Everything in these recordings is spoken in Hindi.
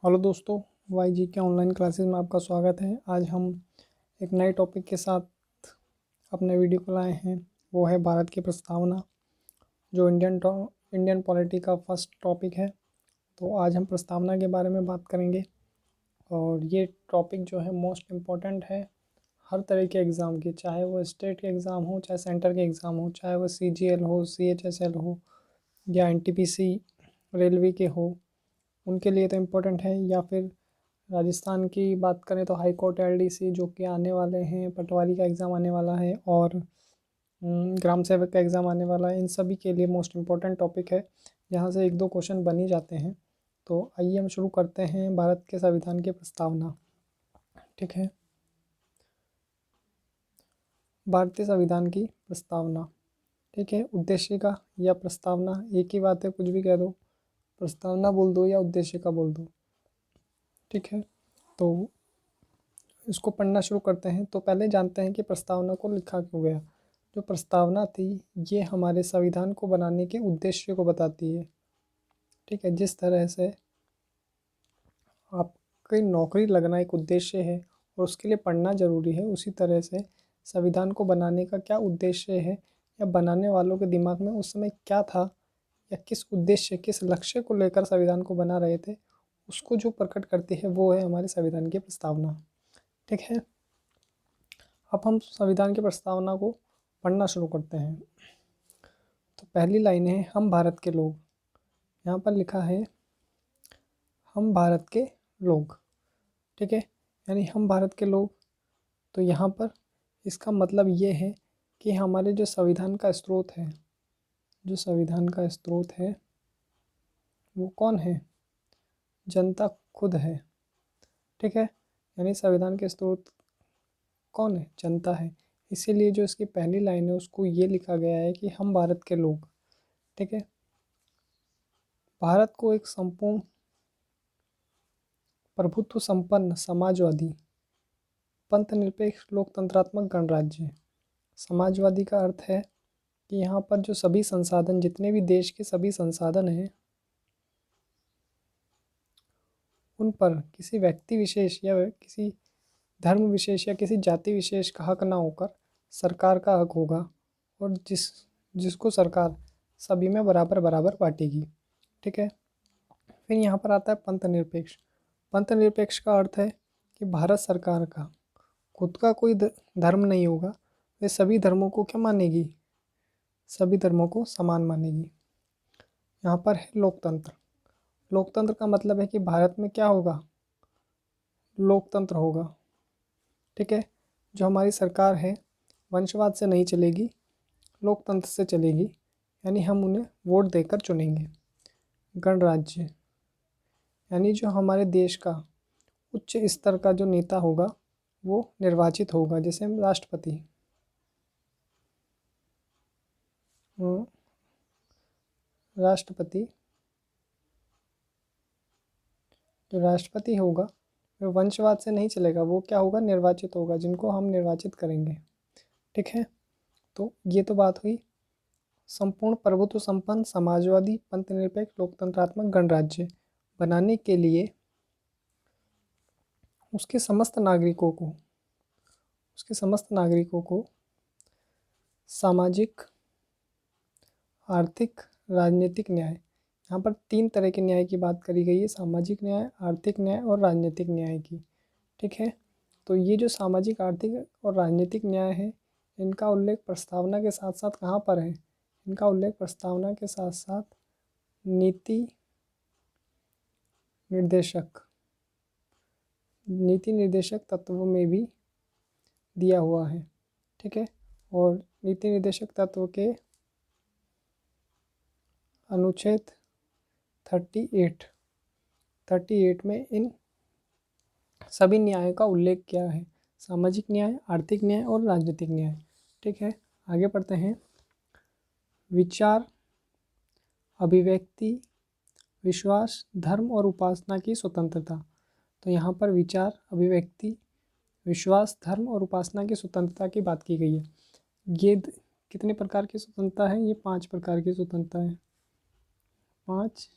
हेलो दोस्तों, वाई जी के ऑनलाइन क्लासेस में आपका स्वागत है। आज हम एक नए टॉपिक के साथ अपने वीडियो को लाए हैं। वो है भारत की प्रस्तावना, जो इंडियन पॉलिटी का फर्स्ट टॉपिक है। तो आज हम प्रस्तावना के बारे में बात करेंगे और ये टॉपिक जो है मोस्ट इम्पॉर्टेंट है हर तरह के एग्ज़ाम की, चाहे वो स्टेट के एग्ज़ाम हो, चाहे सेंटर के एग्ज़ाम हो, चाहे वो CGL हो, CHSL हो या NTPC रेलवे के हो, उनके लिए तो इम्पोर्टेंट है। या फिर राजस्थान की बात करें तो हाई कोर्ट LDC जो कि आने वाले हैं, पटवारी का एग्ज़ाम आने वाला है और ग्राम सेवक का एग्ज़ाम आने वाला है। इन सभी के लिए मोस्ट इम्पॉर्टेंट टॉपिक है, यहाँ से एक दो क्वेश्चन बन ही जाते हैं। तो आइए हम शुरू करते हैं भारत के संविधान की प्रस्तावना। ठीक है, भारतीय संविधान की प्रस्तावना। ठीक है, उद्देश्य का या प्रस्तावना एक ही बात है, कुछ भी कह दो, प्रस्तावना बोल दो या उद्देश्य का बोल दो। ठीक है, तो इसको पढ़ना शुरू करते हैं। तो पहले जानते हैं कि प्रस्तावना को लिखा क्यों गया। जो प्रस्तावना थी ये हमारे संविधान को बनाने के उद्देश्य को बताती है। ठीक है, जिस तरह से आपकी नौकरी लगना एक उद्देश्य है और उसके लिए पढ़ना ज़रूरी है, उसी तरह से संविधान को बनाने का क्या उद्देश्य है या बनाने वालों के दिमाग में उस समय क्या था या किस उद्देश्य, किस लक्ष्य को लेकर संविधान को बना रहे थे, उसको जो प्रकट करती है वो है हमारे संविधान की प्रस्तावना। ठीक है, अब हम संविधान की प्रस्तावना को पढ़ना शुरू करते हैं। तो पहली लाइन है हम भारत के लोग। यहाँ पर लिखा है हम भारत के लोग। ठीक है, यानी हम भारत के लोग। तो यहाँ पर इसका मतलब ये है कि हमारे जो संविधान का स्रोत है, जो संविधान का स्रोत है वो कौन है? जनता खुद है। ठीक है, यानी संविधान के स्रोत कौन है? जनता है। इसीलिए जो इसकी पहली लाइन है उसको ये लिखा गया है कि हम भारत के लोग। ठीक है, भारत को एक संपूर्ण प्रभुत्व संपन्न समाजवादी पंथनिरपेक्ष लोकतंत्रात्मक गणराज्य। समाजवादी का अर्थ है कि यहाँ पर जो सभी संसाधन, जितने भी देश के सभी संसाधन हैं, उन पर किसी व्यक्ति विशेष या किसी धर्म विशेष या किसी जाति विशेष का हक ना होकर सरकार का हक होगा और जिसको सरकार सभी में बराबर बराबर बांटेगी। ठीक है, फिर यहाँ पर आता है पंथनिरपेक्ष। पंथनिरपेक्ष का अर्थ है कि भारत सरकार का खुद का कोई धर्म नहीं होगा, वे सभी धर्मों को क्या मानेगी? सभी धर्मों को समान मानेगी। यहाँ पर है लोकतंत्र। लोकतंत्र का मतलब है कि भारत में क्या होगा? लोकतंत्र होगा। ठीक है, जो हमारी सरकार है वंशवाद से नहीं चलेगी, लोकतंत्र से चलेगी, यानी हम उन्हें वोट देकर चुनेंगे। गणराज्य यानी जो हमारे देश का उच्च स्तर का जो नेता होगा वो निर्वाचित होगा, जैसे राष्ट्रपति। राष्ट्रपति जो राष्ट्रपति होगा वो वंशवाद से नहीं चलेगा, वो क्या होगा? निर्वाचित होगा, जिनको हम निर्वाचित करेंगे। ठीक है, तो ये तो बात हुई संपूर्ण प्रभुत्व संपन्न समाजवादी पंथनिरपेक्ष लोकतंत्रात्मक गणराज्य बनाने के लिए उसके समस्त नागरिकों को सामाजिक, आर्थिक, राजनीतिक न्याय। यहाँ पर तीन तरह के न्याय की बात करी गई है, सामाजिक न्याय, आर्थिक न्याय और राजनीतिक न्याय की। ठीक है, तो ये जो सामाजिक, आर्थिक और राजनीतिक न्याय है, इनका उल्लेख प्रस्तावना के साथ साथ कहाँ पर है? इनका उल्लेख प्रस्तावना के साथ साथ नीति निर्देशक तत्वों में भी दिया हुआ है। ठीक है, और नीति निर्देशक तत्व के अनुच्छेद 38 में इन सभी न्यायों का उल्लेख किया है, सामाजिक न्याय, आर्थिक न्याय और राजनीतिक न्याय। ठीक है, आगे पढ़ते हैं। विचार, अभिव्यक्ति, विश्वास, धर्म और उपासना की स्वतंत्रता। तो यहाँ पर विचार, अभिव्यक्ति, विश्वास, धर्म और उपासना की स्वतंत्रता की बात की गई है। ये कितने प्रकार की स्वतंत्रता है? ये 5 प्रकार की स्वतंत्रता है। 5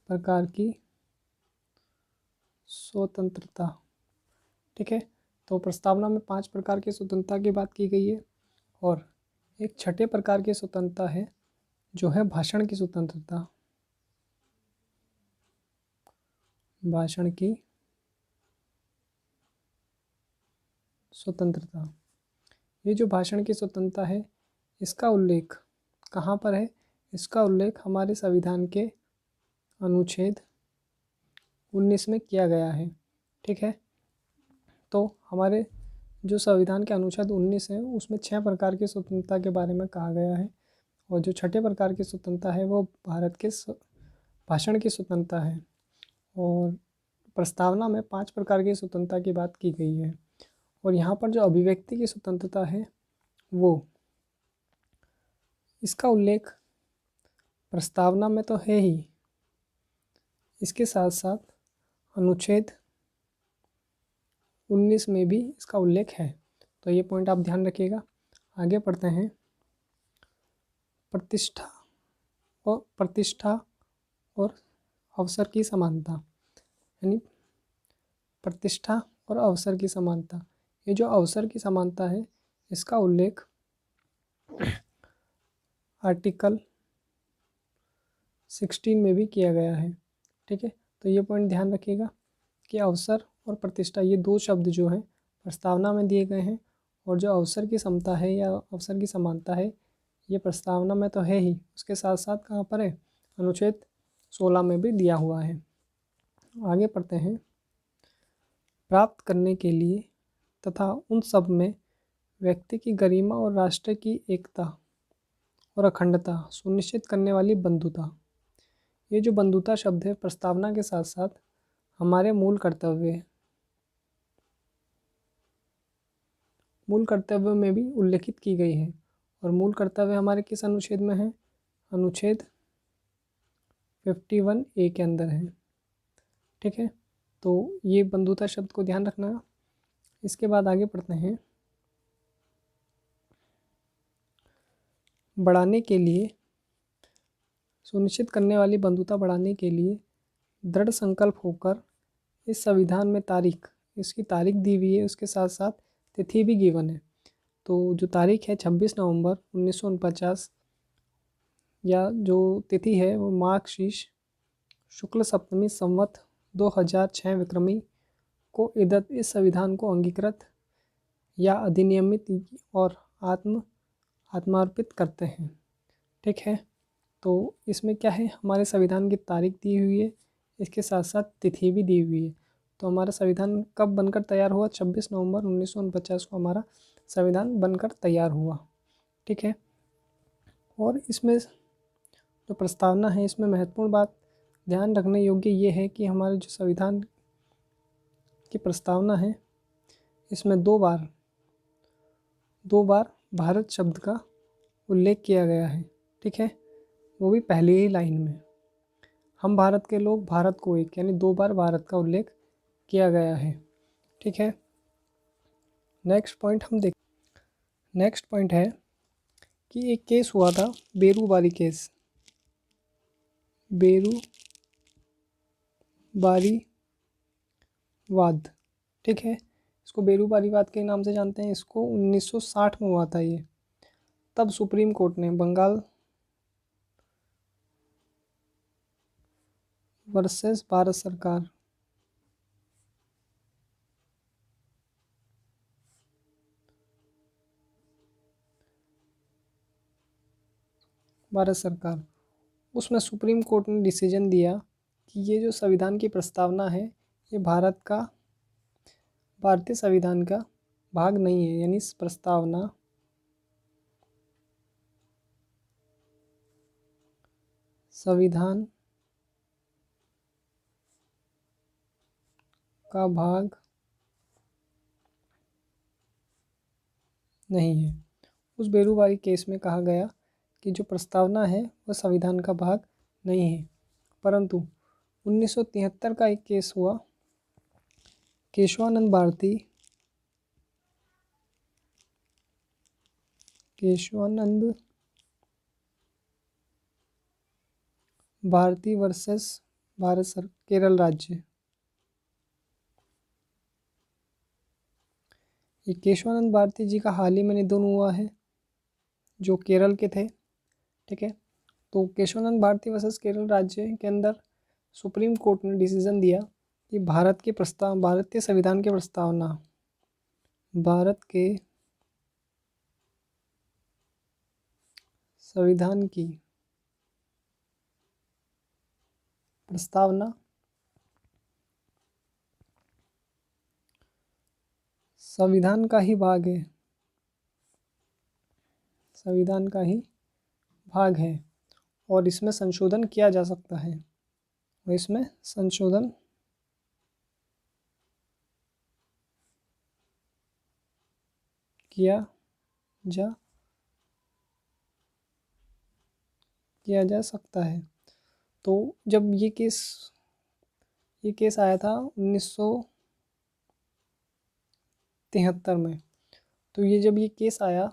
प्रकार की स्वतंत्रता। ठीक है, तो प्रस्तावना में 5 प्रकार की स्वतंत्रता की बात की गई है और एक छठे प्रकार की स्वतंत्रता है जो है भाषण की स्वतंत्रता। भाषण की स्वतंत्रता। ये जो भाषण की स्वतंत्रता है इसका उल्लेख कहाँ पर है? इसका उल्लेख हमारे संविधान के अनुच्छेद 19 में किया गया है। ठीक है, तो हमारे जो संविधान के अनुच्छेद 19 है उसमें 6 प्रकार की स्वतंत्रता के बारे में कहा गया है और जो छठे प्रकार की स्वतंत्रता है वो भारत के भाषण की स्वतंत्रता है और प्रस्तावना में 5 प्रकार की स्वतंत्रता की बात की गई है। और यहाँ पर जो अभिव्यक्ति की स्वतंत्रता है वो इसका उल्लेख प्रस्तावना में तो है ही, इसके साथ साथ अनुच्छेद 19 में भी इसका उल्लेख है। तो ये पॉइंट आप ध्यान रखिएगा। आगे पढ़ते हैं। प्रतिष्ठा और अवसर की समानता, यानी प्रतिष्ठा और अवसर की समानता। ये जो अवसर की समानता है इसका उल्लेख आर्टिकल 16 में भी किया गया है। ठीक है, तो ये पॉइंट ध्यान रखिएगा कि अवसर और प्रतिष्ठा ये दो शब्द जो हैं प्रस्तावना में दिए गए हैं और जो अवसर की समता है या अवसर की समानता है ये प्रस्तावना में तो है ही, उसके साथ साथ कहाँ पर है? अनुच्छेद 16 में भी दिया हुआ है। आगे पढ़ते हैं। प्राप्त करने के लिए तथा उन सब में व्यक्ति की गरिमा और राष्ट्र की एकता और अखंडता सुनिश्चित करने वाली बंधुता। ये जो बंधुता शब्द है प्रस्तावना के साथ साथ हमारे मूल कर्तव्य में भी उल्लेखित की गई है और मूल कर्तव्य हमारे किस अनुच्छेद में है? अनुच्छेद 51A के अंदर है। ठीक है, तो ये बंधुता शब्द को ध्यान रखना। इसके बाद आगे पढ़ते हैं। बढ़ाने के लिए सुनिश्चित करने वाली बंधुता बढ़ाने के लिए दृढ़ संकल्प होकर इस संविधान में इसकी तारीख दी हुई है, उसके साथ साथ तिथि भी गिवन है। तो जो तारीख है 26 नवंबर 1949 या जो तिथि है वो मार्गशीर्ष शुक्ल सप्तमी संवत 2006 विक्रमी को इस संविधान को अंगीकृत या अधिनियमित और आत्मार्पित करते हैं। ठीक है, तो इसमें क्या है? हमारे संविधान की तारीख दी हुई है, इसके साथ साथ तिथि भी दी हुई है। तो हमारा संविधान कब बनकर तैयार हुआ? 26 नवंबर 1949 को हमारा संविधान बनकर तैयार हुआ। ठीक है, और इसमें जो प्रस्तावना है इसमें महत्वपूर्ण बात ध्यान रखने योग्य ये है कि हमारे जो संविधान की प्रस्तावना है इसमें दो बार भारत शब्द का उल्लेख किया गया है। ठीक है, वो भी पहली ही लाइन में, हम भारत के लोग भारत को एक, यानी 2 बार भारत का उल्लेख किया गया है। ठीक है, नेक्स्ट पॉइंट है कि एक केस हुआ था बेरूबारी केस, बेरूबारीवाद। ठीक है, इसको बेरूबारीवाद के नाम से जानते हैं। इसको 1960 में हुआ था ये। तब सुप्रीम कोर्ट ने बंगाल वर्सेस भारत सरकार उसमें सुप्रीम कोर्ट ने डिसीजन दिया कि ये जो संविधान की प्रस्तावना है ये भारतीय संविधान का भाग नहीं है, यानी इस प्रस्तावना संविधान का भाग नहीं है। उस बेरूबारी केस में कहा गया कि जो प्रस्तावना है वह संविधान का भाग नहीं है, परंतु 1973 का एक केस हुआ केशवानंद भारती वर्सेस केरल राज्य। ये केशवानंद भारती जी का हाल ही में निधन हुआ है, जो केरल के थे। ठीक है, तो केशवानंद भारती वर्सेस केरल राज्य के अंदर सुप्रीम कोर्ट ने डिसीजन दिया कि भारतीय संविधान की प्रस्तावना, भारत के संविधान की प्रस्तावना संविधान का ही भाग है, संविधान का ही भाग है और इसमें संशोधन किया जा सकता है, और इसमें संशोधन किया जा सकता है। तो जब ये केस आया था 1973 में, तो जब ये केस आया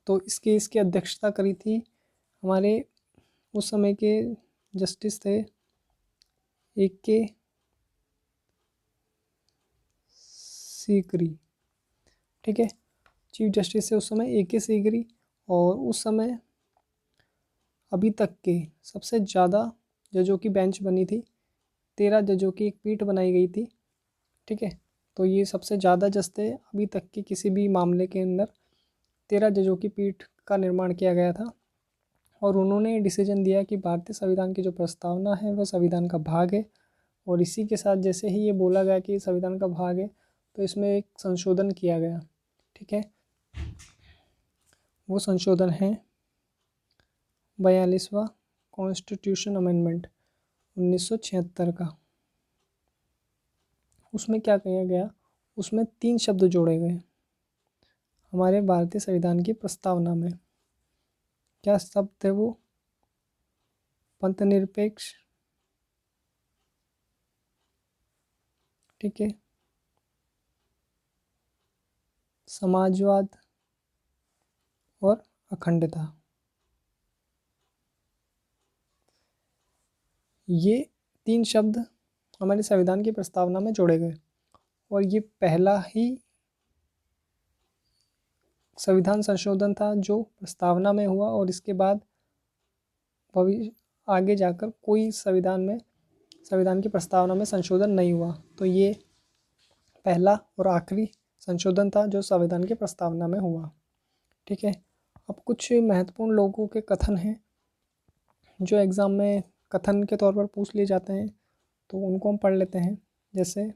तो इस केस की अध्यक्षता करी थी हमारे उस समय के जस्टिस थे A.K. सीकरी। ठीक है, चीफ जस्टिस थे उस समय A.K. सीकरी, और उस समय अभी तक के सबसे ज़्यादा जजों की बेंच बनी थी, 13 जजों की एक पीठ बनाई गई थी। ठीक है, तो ये सबसे ज़्यादा जज थे अभी तक के किसी भी मामले के अंदर, 13 जजों की पीठ का निर्माण किया गया था, और उन्होंने डिसीजन दिया कि भारतीय संविधान की जो प्रस्तावना है वह संविधान का भाग है। और इसी के साथ जैसे ही ये बोला गया कि संविधान का भाग है, तो इसमें एक संशोधन किया गया। ठीक है, वो संशोधन है 42वां कॉन्स्टिट्यूशन अमेंडमेंट 1976 का। उसमें क्या किया गया, उसमें 3 शब्द जोड़े गए हमारे भारतीय संविधान की प्रस्तावना में। क्या शब्द थे वो? पंथनिरपेक्ष, ठीक है, समाजवाद और अखंडता। ये 3 शब्द हमारे संविधान की प्रस्तावना में जोड़े गए, और ये पहला ही संविधान संशोधन था जो प्रस्तावना में हुआ, और इसके बाद भविष्य आगे जाकर कोई संविधान की प्रस्तावना में संशोधन नहीं हुआ। तो ये पहला और आखिरी संशोधन था जो संविधान की प्रस्तावना में हुआ। ठीक है, अब कुछ महत्वपूर्ण लोगों के कथन हैं जो एग्ज़ाम में कथन के तौर पर पूछ लिए जाते हैं, तो उनको हम पढ़ लेते हैं। जैसे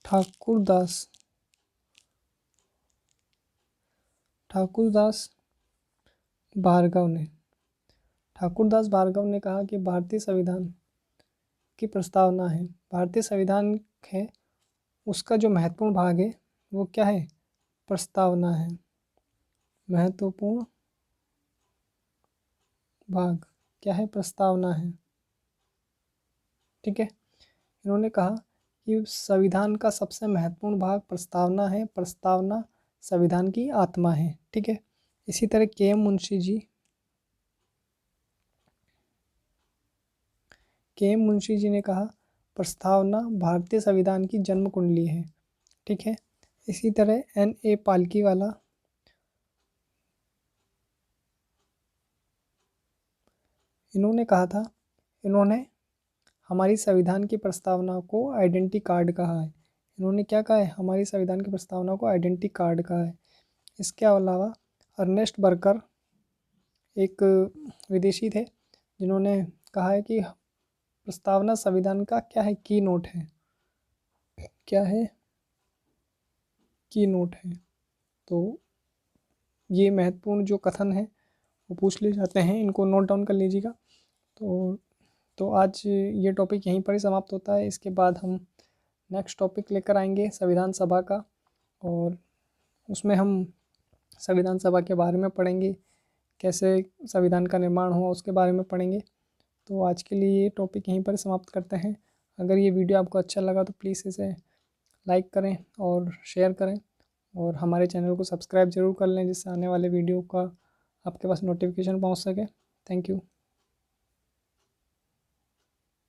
ठाकुरदास भार्गव ने कहा कि भारतीय संविधान की प्रस्तावना है, भारतीय संविधान है, उसका जो महत्वपूर्ण भाग है वो क्या है? प्रस्तावना है। महत्वपूर्ण भाग क्या है? प्रस्तावना है। ठीक है, इन्होंने कहा कि संविधान का सबसे महत्वपूर्ण भाग प्रस्तावना है, प्रस्तावना संविधान की आत्मा है। ठीक है, इसी तरह के.एम. मुंशी जी ने कहा प्रस्तावना भारतीय संविधान की जन्म कुंडली है। ठीक है, इसी तरह N.A. पालकीवाला, इन्होंने कहा था, इन्होंने हमारी संविधान की प्रस्तावना को आइडेंटिटी कार्ड कहा है। इन्होंने क्या कहा है? हमारी संविधान की प्रस्तावना को आइडेंटिटी कार्ड कहा है। इसके अलावा अर्नेस्ट बर्कर एक विदेशी थे जिन्होंने कहा है कि प्रस्तावना संविधान का क्या है? की नोट है। क्या है? की नोट है। तो ये महत्वपूर्ण जो कथन है वो पूछ लिए जाते हैं, इनको नोट डाउन कर लीजिएगा। तो आज ये टॉपिक यहीं पर ही समाप्त होता है। इसके बाद हम नेक्स्ट टॉपिक लेकर आएंगे संविधान सभा का, और उसमें हम संविधान सभा के बारे में पढ़ेंगे, कैसे संविधान का निर्माण हुआ उसके बारे में पढ़ेंगे। तो आज के लिए ये टॉपिक यहीं पर समाप्त करते हैं। अगर ये वीडियो आपको अच्छा लगा तो प्लीज़ इसे लाइक करें और शेयर करें, और हमारे चैनल को सब्सक्राइब ज़रूर कर लें जिससे आने वाले वीडियो का आपके पास नोटिफिकेशन पहुंच सके। Thank you.